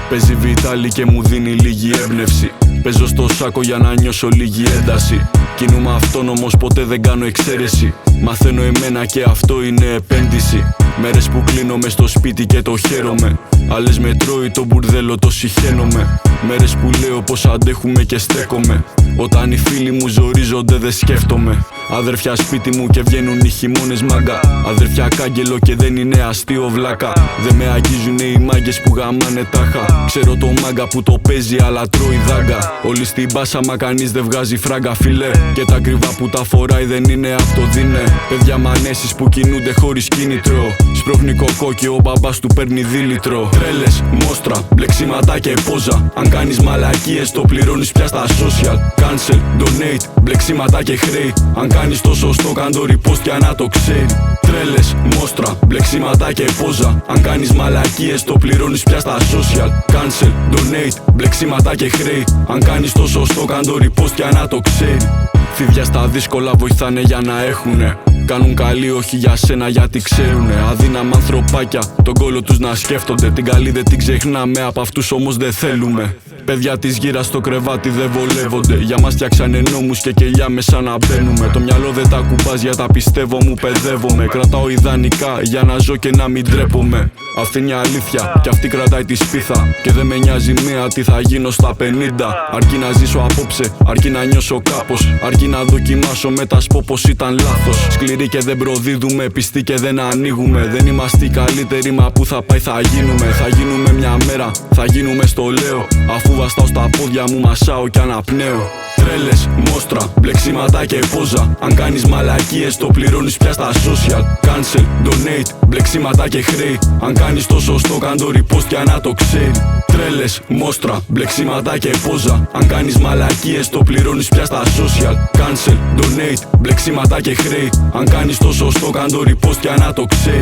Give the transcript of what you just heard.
Παίζει Βιτάλη και μου δίνει λίγη έμπνευση. Παίζω στο σάκο για να νιώσω λίγη ένταση. Κινούμαι αυτόνομος, ποτέ δεν κάνω εξαίρεση. Μαθαίνω εμένα και αυτό είναι επένδυση. Μέρες που κλείνω μες στο σπίτι και το χαίρομαι. Άλλες με τρώει το μπουρδέλο, το συχαίνομαι. Μέρες που λέω πως αντέχουμε και στέκομαι. Όταν οι φίλοι μου ζορίζονται δεν σκέφτομαι. Αδερφιά σπίτι μου και βγαίνουν οι χειμώνες μάγκα. Αδερφιά κάγκελο και δεν είναι αστείο βλάκα. Δεν με αγγίζουνε οι μάγκες που γαμάνε τάχα. Ξέρω το μάγκα που το παίζει αλλά τρώει δάγκα. Όλοι στην πάσα μα κανείς δεν βγάζει φράγκα φιλέ. Και τα κρυβά που τα φοράει δεν είναι αυτοδίνε. Παιδιά μανέσεις που κινούνται χωρίς κίνητρο. Σπρώχνει κοκό και ο μπαμπάς του παίρνει δίλητρο. Τρέλες, μόστρα, μπλεξίματα και πόζα. Αν κάνεις μαλακίες το πληρώνεις πια στα social. Cancel, donate, μπλεξίματα και χρέη. Αν κάνεις το σωστό κάν το repost για να το ξέρει. Τρέλες, μόστρα, μπλεξίματα και πόζα. Αν κάνεις μαλακίες το πληρώνεις πια στα social. Cancel, donate, μπλεξίματα και χρέη. Αν κάνεις το σωστό κάν το repost για να το ξέρει. Φίδια στα δύσκολα βοηθάνε για να έχουνε. Κάνουν καλή όχι για σένα γιατί ξέρουνε. Αδύναμα ανθρωπάκια, τον κόλο τους να σκέφτονται. Την καλή δεν την ξεχνάμε, απ' αυτούς όμως δεν θέλουμε. Παιδιά της γύρας στο κρεβάτι δεν βολεύονται. Για μας φτιάξανε νόμους και κελιά μέσα να μπαίνουμε. Το μυαλό δεν τα κουμπάζει για τα πιστεύω μου παιδεύομαι. Κρατάω ιδανικά για να ζω και να μην ντρέπομαι. Αυτή είναι η αλήθεια κι αυτή κρατάει τη σπίθα. Και δεν με νοιάζει μία τι θα γίνω στα 50. Αρκεί να ζήσω απόψε, αρκεί να νιώσω κάπως. Αρκεί να δοκιμάσω μετά πω πως ήταν λάθος. Σκληροί και δεν προδίδουμε, πιστοί και δεν ανοίγουμε. Δεν είμαστε οι καλύτεροι μα που θα πάει θα γίνουμε. Θα γίνουμε μια μέρα, θα γίνουμε στο λέω. Αφού βαστάω στα πόδια μου μασάω κι αναπνέω. Τρέλες, μόστρα, μπλεξίματα και πόζα. Αν κάνεις μαλακίες το πληρώνεις πια στα social. Cancel, donate, μπλεξίματα και χρέη. Αν κάνεις το σωστό κάν το repost για να το ξέρει. Τρέλες, μόστρα, μπλεξίματα και πόζα. Αν κάνεις μαλακίες το πληρώνεις πια στα social. Cancel, donate, μπλεξίματα και χρέη. Αν κάνεις το σωστό κάν το repost για να το ξέρει.